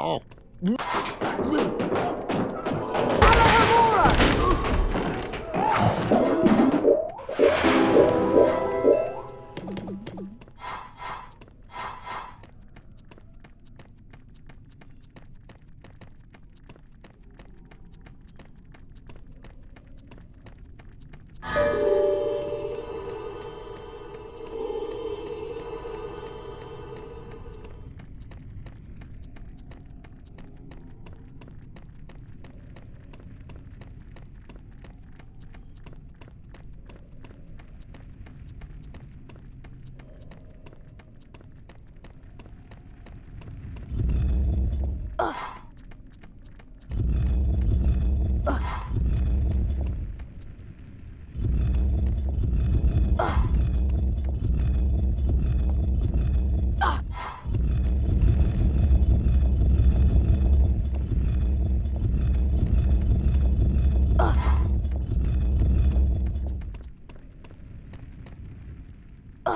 Oh.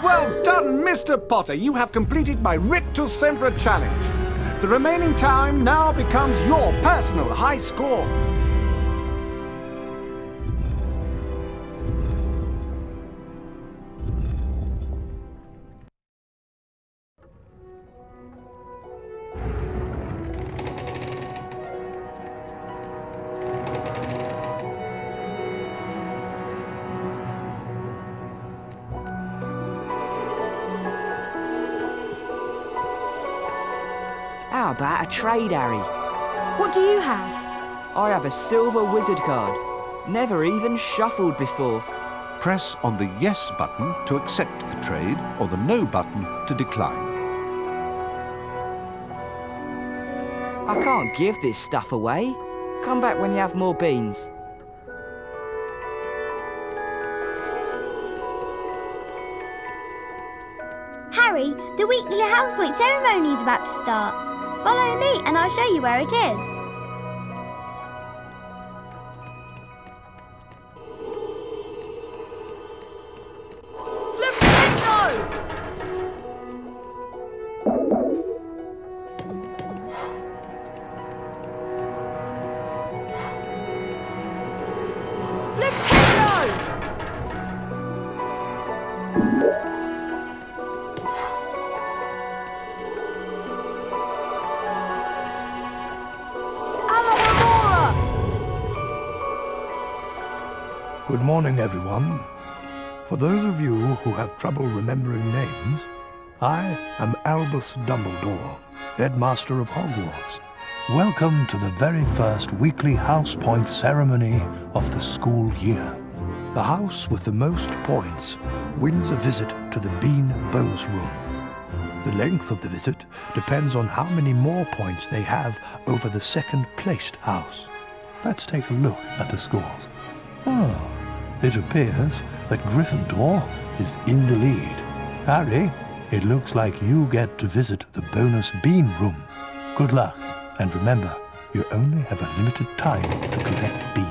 Well done, Mr. Potter. You have completed my Rictus Sempra challenge. The remaining time now becomes your personal high score. How about a trade, Harry? What do you have? I have a silver wizard card. Never even shuffled before. Press on the Yes button to accept the trade or the No button to decline. I can't give this stuff away. Come back when you have more beans. Harry, the weekly house point ceremony is about to start. Follow me and I'll show you where it is. Good morning, everyone. For those of you who have trouble remembering names, I am Albus Dumbledore, Headmaster of Hogwarts. Welcome to the very first weekly house point ceremony of the school year. The house with the most points wins a visit to the Bean Bonus Room. The length of the visit depends on how many more points they have over the second-placed house. Let's take a look at the scores. Oh. It appears that Gryffindor is in the lead. Harry, it looks like you get to visit the bonus bean room. Good luck, and remember, you only have a limited time to collect beans.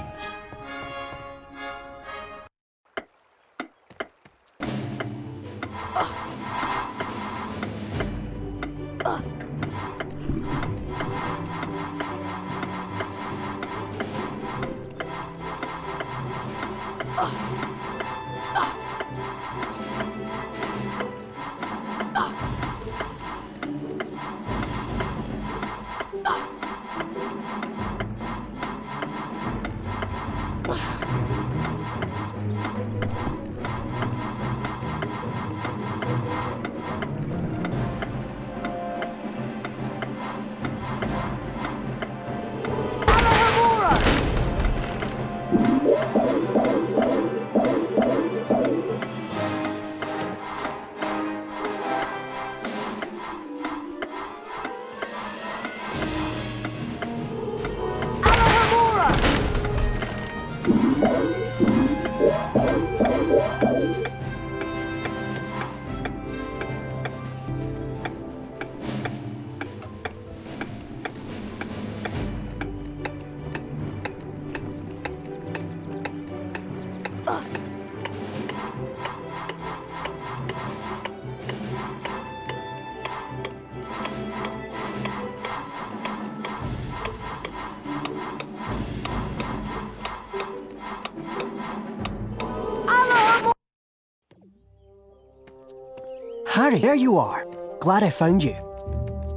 Harry, there you are. Glad I found you.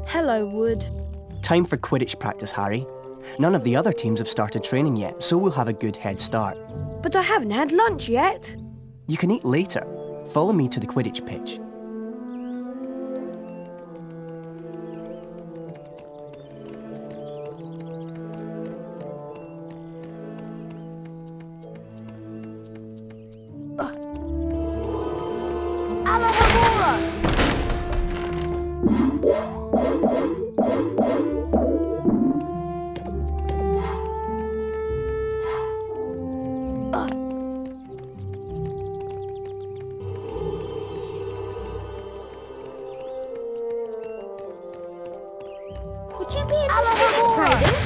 Hello, Wood. Time for Quidditch practice, Harry. None of the other teams have started training yet, so we'll have a good head start. But I haven't had lunch yet. You can eat later. Follow me to the Quidditch pitch. Would you be interested in trading?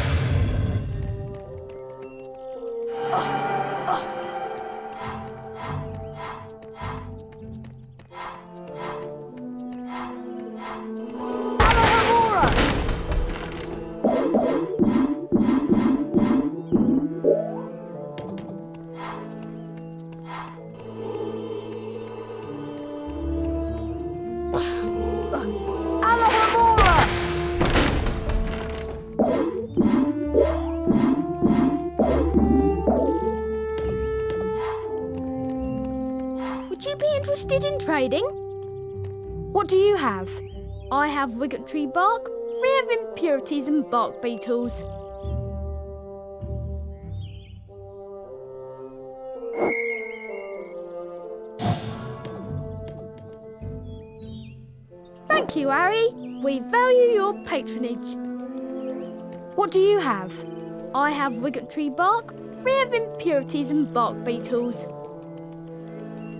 Would you be interested in trading? What do you have? I have Wiggettree bark, free of impurities and bark beetles. Thank you, Harry. We value your patronage. What do you have? I have Wiggettree bark, free of impurities and bark beetles.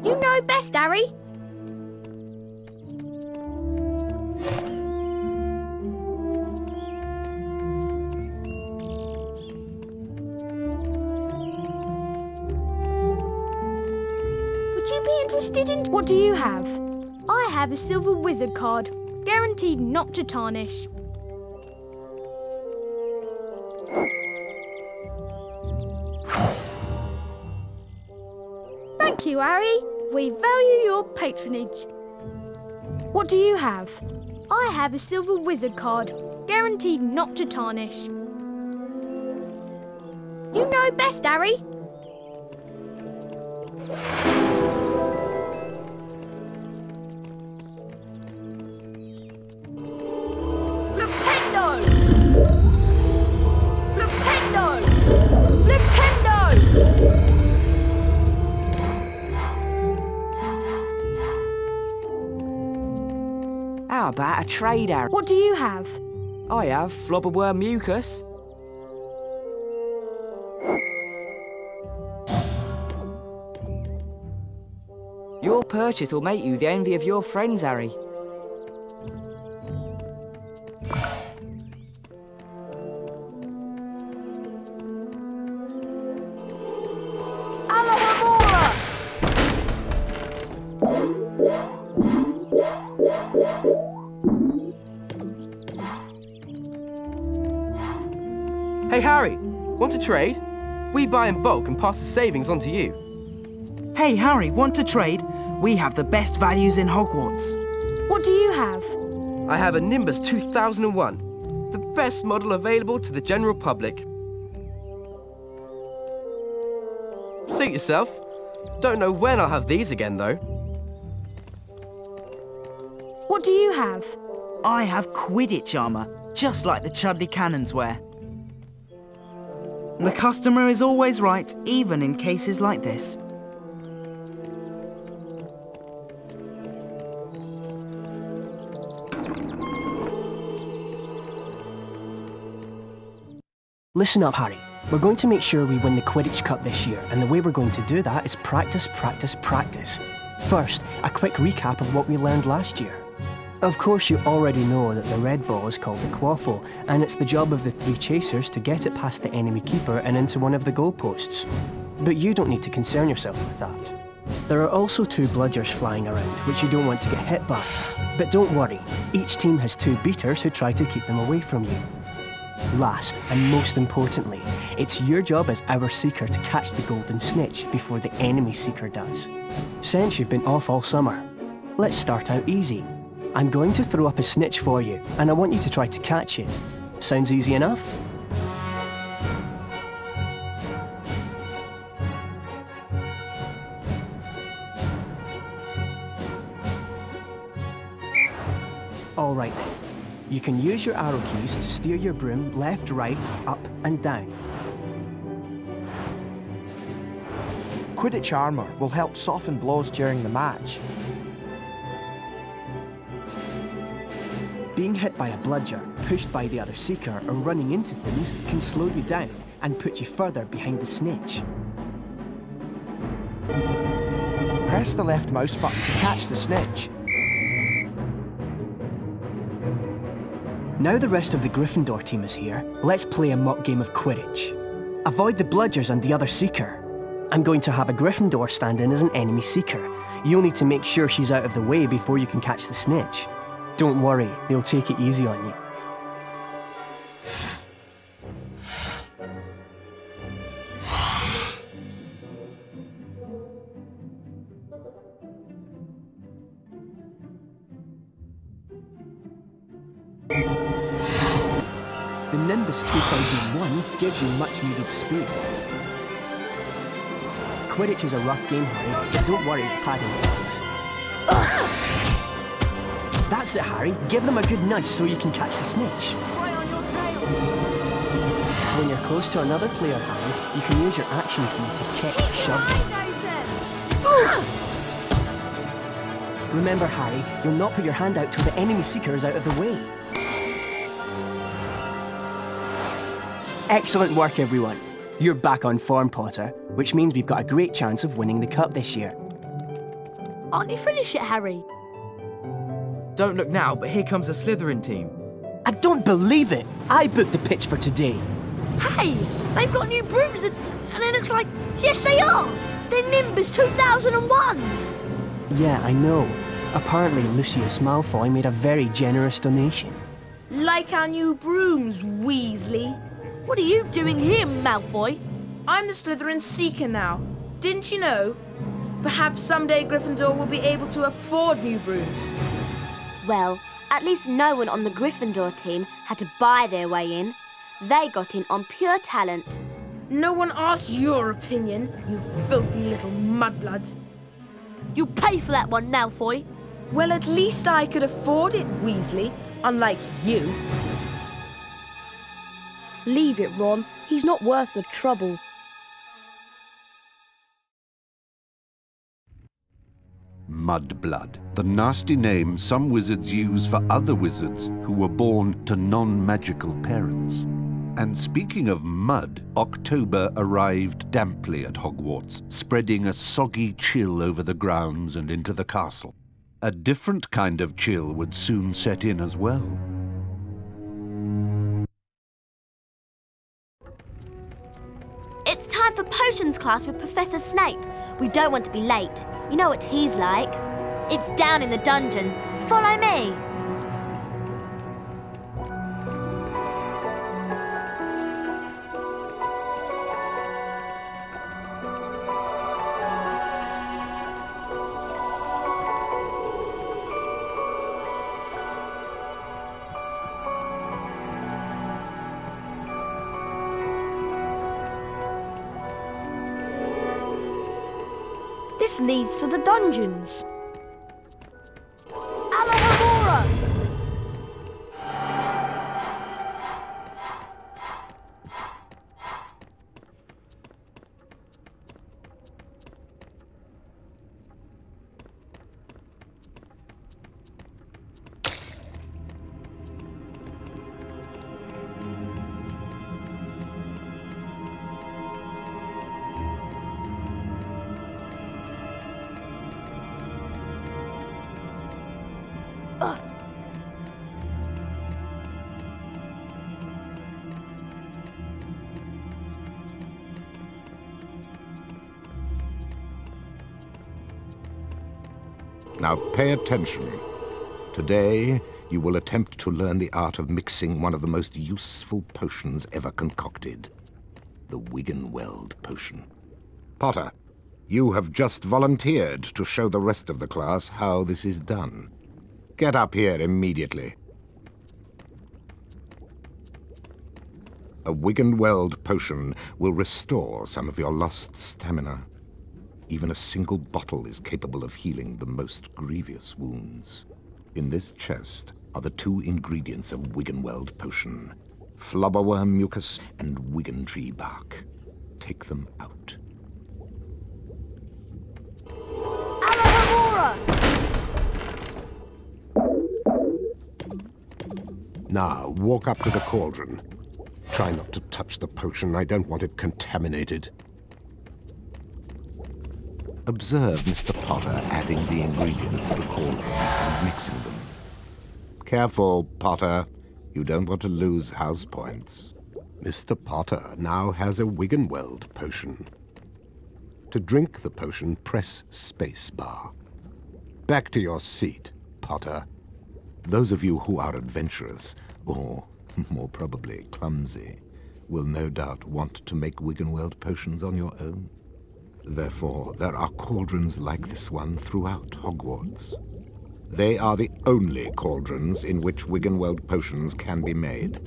You know best, Harry. Would you be interested in... What do you have? I have a silver wizard card, guaranteed not to tarnish. Thank you, Harry. We value your patronage. What do you have? I have a silver wizard card, guaranteed not to tarnish. You know best, Harry. Flipendo! Flipendo! Flipendo! How about a trade, Harry? What do you have? I have Flobberworm mucus. Your purchase will make you the envy of your friends, Harry. Hey Harry, want to trade? We buy in bulk and pass the savings on to you. Hey Harry, want to trade? We have the best values in Hogwarts. What do you have? I have a Nimbus 2001, the best model available to the general public. Suit yourself. Don't know when I'll have these again though. What do you have? I have Quidditch armour, just like the Chudley Cannons wear. The customer is always right, even in cases like this. Listen up, Harry. We're going to make sure we win the Quidditch Cup this year, and the way we're going to do that is practice, practice, practice. First, a quick recap of what we learned last year. Of course, you already know that the red ball is called the quaffle, and it's the job of the 3 chasers to get it past the enemy keeper and into one of the goalposts. But you don't need to concern yourself with that. There are also 2 bludgers flying around, which you don't want to get hit by. But don't worry, each team has 2 beaters who try to keep them away from you. Last, and most importantly, it's your job as our seeker to catch the golden snitch before the enemy seeker does. Since you've been off all summer, let's start out easy. I'm going to throw up a snitch for you, and I want you to try to catch it. Sounds easy enough? All right then. You can use your arrow keys to steer your broom left, right, up and down. Quidditch armour will help soften blows during the match. Being hit by a bludger, pushed by the other seeker, or running into things can slow you down and put you further behind the snitch. Press the left mouse button to catch the snitch. Now the rest of the Gryffindor team is here, let's play a mock game of Quidditch. Avoid the bludgers and the other seeker. I'm going to have a Gryffindor stand in as an enemy seeker. You'll need to make sure she's out of the way before you can catch the snitch. Don't worry, they'll take it easy on you. The Nimbus 2001 gives you much needed speed. Quidditch is a rough game, Harry, but don't worry, padding works. That's it, Harry. Give them a good nudge so you can catch the snitch. When you're close to another player, Harry, you can use your action key to kick or shove them. Remember, Harry, you'll not put your hand out till the enemy seeker is out of the way. Excellent work, everyone. You're back on form, Potter, which means we've got a great chance of winning the cup this year. Aren't you finished yet, Harry? Don't look now, but here comes the Slytherin team. I don't believe it! I booked the pitch for today. Hey, they've got new brooms and it looks like... Yes, they are! They're Nimbus 2001s! Yeah, I know. Apparently, Lucius Malfoy made a very generous donation. Like our new brooms, Weasley. What are you doing here, Malfoy? I'm the Slytherin Seeker now. Didn't you know? Perhaps someday Gryffindor will be able to afford new brooms. Well, at least no one on the Gryffindor team had to buy their way in. They got in on pure talent. No one asked your opinion, you filthy little mudbloods. You'll pay for that one, Malfoy. Well, at least I could afford it, Weasley, unlike you. Leave it, Ron. He's not worth the trouble. Mudblood, the nasty name some wizards use for other wizards who were born to non-magical parents. And speaking of mud, October arrived damply at Hogwarts, spreading a soggy chill over the grounds and into the castle. A different kind of chill would soon set in as well. It's time for potions class with Professor Snape. We don't want to be late. You know what he's like. It's down in the dungeons. Follow me. This leads to the dungeons. Alohomora! Now pay attention. Today, you will attempt to learn the art of mixing one of the most useful potions ever concocted. The Wiggenweld potion. Potter, you have just volunteered to show the rest of the class how this is done. Get up here immediately. A Wiggenweld potion will restore some of your lost stamina. Even a single bottle is capable of healing the most grievous wounds. In this chest are the 2 ingredients of Wiggenweld potion: flobberworm mucus and wiggentree bark. Take them out. Now, walk up to the cauldron. Try not to touch the potion. I don't want it contaminated. Observe Mr. Potter adding the ingredients to the cauldron and mixing them. Careful, Potter. You don't want to lose house points. Mr. Potter now has a Wiggenweld potion. To drink the potion, press spacebar. Back to your seat, Potter. Those of you who are adventurous, or more probably clumsy, will no doubt want to make Wiggenweld potions on your own. Therefore, there are cauldrons like this one throughout Hogwarts. They are the only cauldrons in which Wiggenweld potions can be made,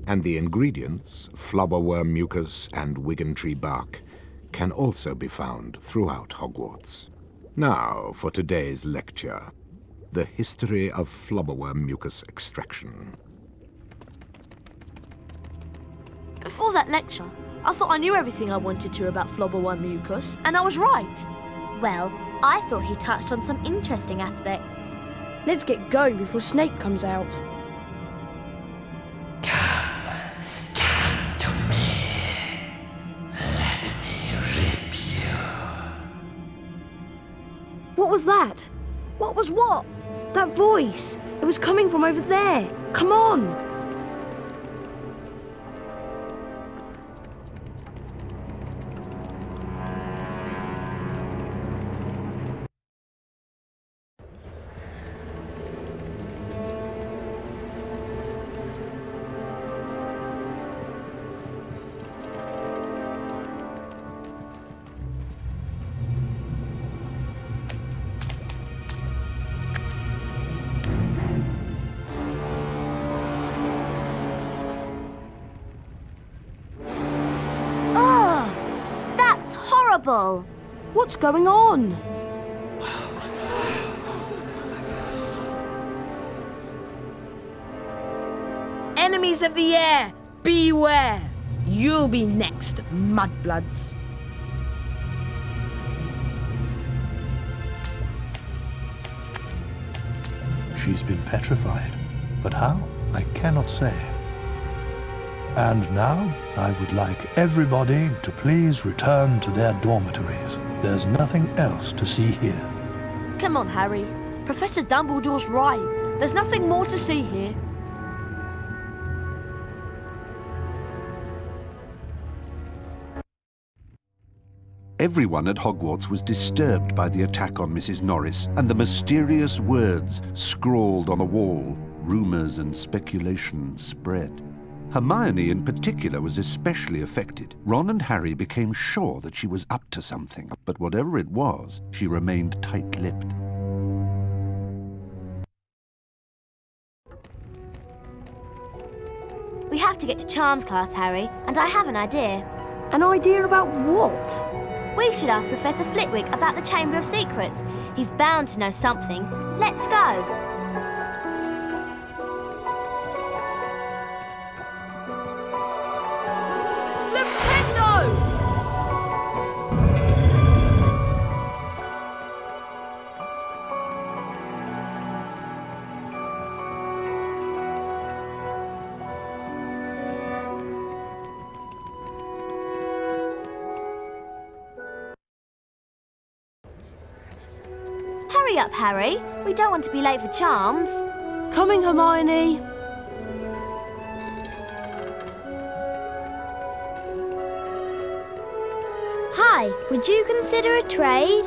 and the ingredients, flobberworm mucus and wiggentree bark, can also be found throughout Hogwarts. Now for today's lecture, the history of flobberworm mucus extraction. Before that lecture, I thought I knew everything I wanted to about flobberworm mucus, and I was right. Well, I thought he touched on some interesting aspects. Let's get going before Snape comes out. What was that? What was what? That voice. It was coming from over there. Come on. What's going on? Enemies of the air, beware! You'll be next, mudbloods. She's been petrified, but how? I cannot say. And now, I would like everybody to please return to their dormitories. There's nothing else to see here. Come on, Harry. Professor Dumbledore's right. There's nothing more to see here. Everyone at Hogwarts was disturbed by the attack on Mrs. Norris and the mysterious words scrawled on a wall. Rumours and speculation spread. Hermione in particular was especially affected. Ron and Harry became sure that she was up to something, but whatever it was, she remained tight-lipped. We have to get to Charms class, Harry, and I have an idea. An idea about what? We should ask Professor Flitwick about the Chamber of Secrets. He's bound to know something. Let's go. Hurry up, Harry. We don't want to be late for Charms. Coming, Hermione. Hi, would you consider a trade?